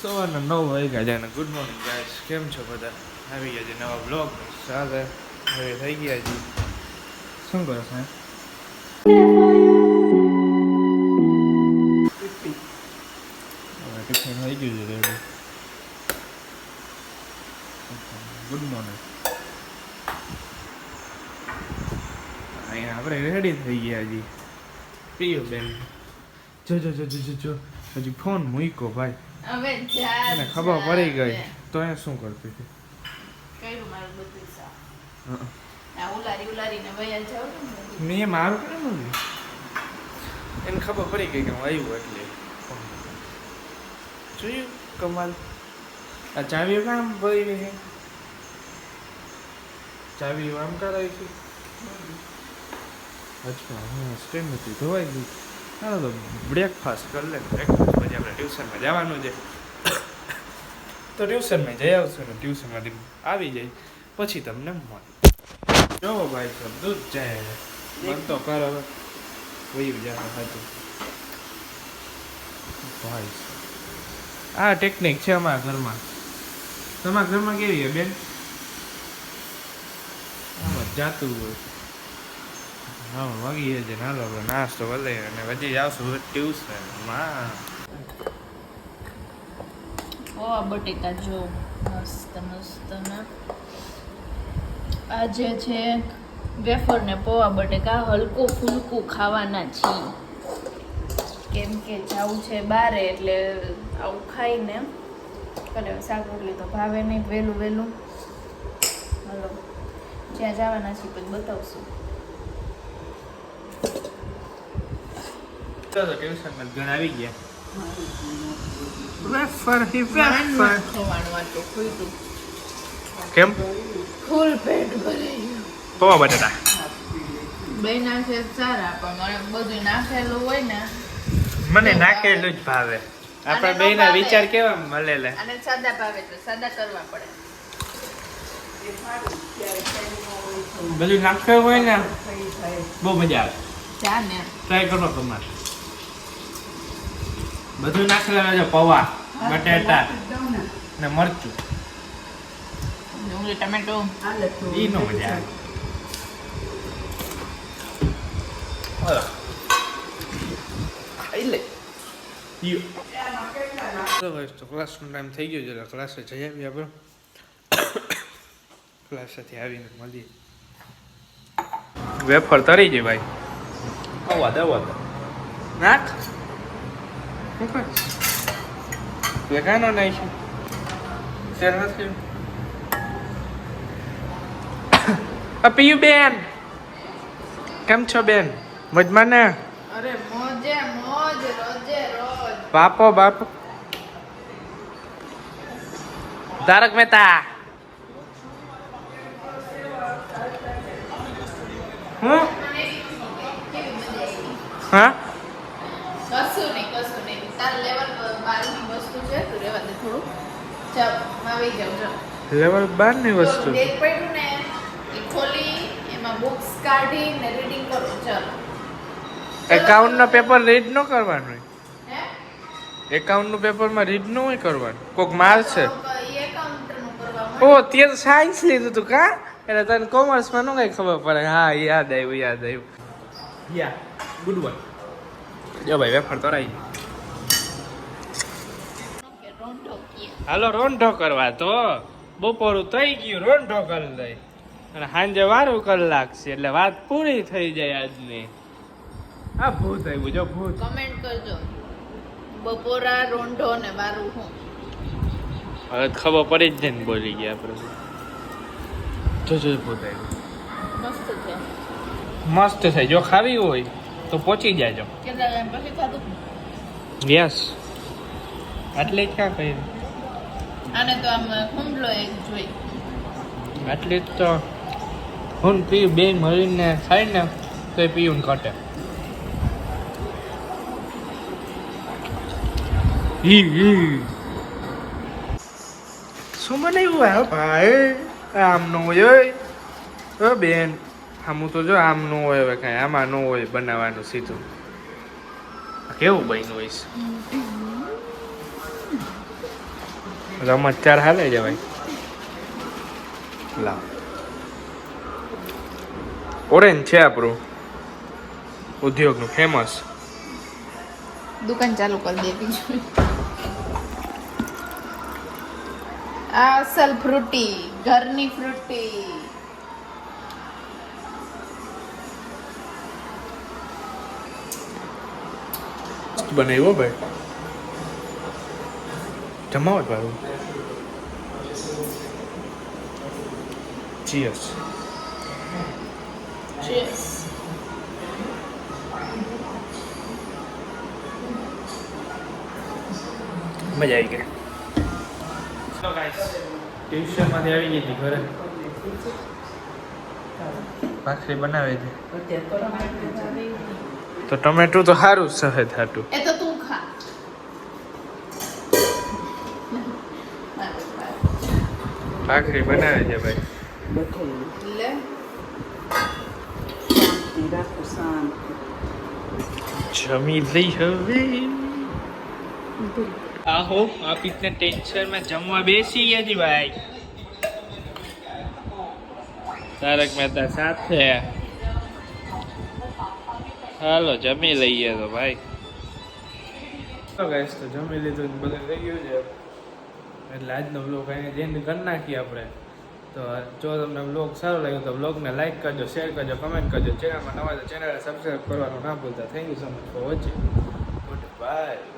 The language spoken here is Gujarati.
સવારના 9 વાગ્યા છે અને ગુડ મોર્નિંગ ગાઈસ, કેમ છો બધા? આવી ગયા છે નવા બ્લોગ સાથે. હવે થઈ ગયા છે. શું કરો છો? ટિફિન થઈ ગયું છે રેડી. Good morning. અહીંયા આપણે રેડી થઈ ગયા હજી. પ્રિયો બેન જો જો જો જો જો હજી ફોન મૂક્યો ભાઈ. હવે એને ખબર પડી ગઈ તો એ શું કરતી હતી? કયું મારું બધું સાફ. આ ઉલારીને વયા જાવ ને. મેં મારું કેમ નથી? એને ખબર પડી ગઈ કે હું આવ્યું એટલે જોયું કમાલ. આ ચાવી કામ ભરી છે? ચાવી આમ કરાવી છે? અચ્છા હા, સ્ટેન્ડ નથી ધોવાઈ ગયું. ચાલો તો બ્રેકફાસ્ટ કરી લે. બ્રેકફાસ્ટ પછી આપણે ટ્યુશનમાં જવાનું છે, તો ટ્યુશનમાં જઈ આવશું ને ટ્યુશનમાંથી આવી જાય પછી તમને મળે. જો ભાઈ સર દૂધ જાય મન તો કર હવે વયું જાય સાચું ભાઈ. આ ટેકનિક છે અમારા ઘરમાં. તમારા ઘરમાં કેવી છે બેન? આમાં જાતું હોય. હા વાગી છે નાલો નાસ્તો ભલે અને પછી આવશું ટ્યુશનમાં. ઓ બટેકા જો મસ્ત મસ્ત ના. આજે છે વેફર ને પોવા બટેકા હલકું ફૂલકું ખાવાના છીએ, કેમ કે જાવું છે બારે એટલે આવું ખાઈને કરે. શાક રોટલી તો ભાવે નહીં વહેલું વહેલું. હલો જ્યાં જવાના છીએ પછી બતાવશું. તો ટ્યુશનમાં ઘર આવી ગયા. વેફર હી વેફર ખવાનું તો ખુલ્લું કેમ? ફૂલ પેટ ભરાયું. પોવા બટાટા બે નાખે સારા, પણ મને બધું નાખેલું હોય ને મને નાખેલું જ ભાવે. આપણે બે ના વિચાર કેવા મળેલા. અને સાદા ભાવે તો સાદા કરવા પડે. બધું નાખેલું હોય ને બહુ મજા આવે. ચા ને ટ્રાય કરો તમારે. બધું નાખેલું છે, પૌવા બટાટા ને મરચું. ડુંગળી ટમેટો ઈ નો મજા આવે. ખાઈ લે. તો ક્લાસનો ટાઈમ થઈ ગયો છે એટલે ક્લાસે જઈ આવીએ આપણે. ક્લાસેથી આવીને મળીએ. વેફર તરી જાય ભાઈ. આવા નાખ વેગાનો નાખી ત્યારે નથી. પિયુ બેન કેમ છો બેન? મજમાં ને? અરે મોજે મોજ રોજે રોજ. બાપો બાપ. તારક મહેતા હું હા કશું નહીં. તાર લેવલ 12 ની વસ્તુ છે, તું રહેવા દે થોડું. ચાલ આવી જાવ. લેવલ 12 ની વસ્તુ દેખ પડ્યું ને એ ખોલી એમાં બુક્સ કાઢી ને રીડિંગ કરો. ચાલ એકાઉન્ટ નો પેપર રીડ ન કરવાનું. હે એકાઉન્ટ નું પેપર માં રીડ ન હોય કરવાનું. કોક માર છે. એ એકાઉન્ટ નું કરવા ઓ તે સાયન્સ લીધું તું કા? એટલે તને કોમર્સ માં નો કઈ ખબર પડે. હા યાદ આવ્યું. યા ગુડ વન. જો ભાઈ વેફર તરાઈ. કે રોંઢો કે હાલો રોંઢો કરવા. તો બપોરું થઈ ગયું, રોંઢો કરી લઈ અને સાંજે વારું કલાક છે એટલે વાત પૂરી થઈ જાય આજની. આ ભૂત આવ્યું જો ભૂત. કમેન્ટ કરજો બપોરા રોંઢો ને વારું હું. હવે ખબર પડી જ ને બોલી ગયા આપણે. જો ભૂત આવ્યું. મસ્ત છે. મસ્ત છે. જો ખાવી હોય તો પહોંચી જાજો. કેટલા ટાઈમ પછી ખાધું? યસ આટલે જ ક્યાં કહી. આને તો આમ હુમલો એક જોઈ. આટલી જ તો હું પીયું બે મળીને ખાય ને તો એ પીયું ઘટે. શું બનાવ્યું ભાઈ? આમ નો હોય બેન. આમ તો જો આમ નો હોય. હવે કાંઈ આમાં નો હોય બનાવવાનું સીધું. કેવું બન્યું હોય છે? રમત ચાર હાલે છે ભાઈ. લાવ ઓરેન્જ છે આપણું ઉદ્યોગનું ફેમસ. દુકાન ચાલુ કરી દેવી જોઈએ. આ અસલ ફ્રૂટી, ઘરની ફ્રૂટી. બનાવ્યો ભાઈ જમાવટ વાળું. ચીયર્સ. Cheers. મજા આવી ગઈ. તો ગાઈસ ટ્યુશનમાંથી આવી ગઈ હતી ઘરે. ભાખરી બનાવે છે તો ટમેટું તો સારું સહેજ હાટું. એ તો તું ખા. ભાખરી બનાવે છે ભાઈ. લે જમી લઈ હવે. આહો આપીને ટેન્શનમાં જમવા બેસી ગયા છી ભાઈ. તારક મહેતા સાથે. હાલો જમી લઈએ તો ભાઈ. તો ગાઈસ તો જમી લીધું બધું થઈ ગયું છે એટલે આજનો બ્લોગ અહીંયા જેને કરી નાખીએ આપણે. તો જો તમને બ્લોગ સારો લાગ્યો તો બ્લોગને લાઈક કરજો, શેર કરજો, કમેન્ટ કરજો. ચેનલમાં નવા તો ચેનલને સબસ્ક્રાઈબ કરવાનું ના ભૂલતા. Thank you so much for watching. Good bye.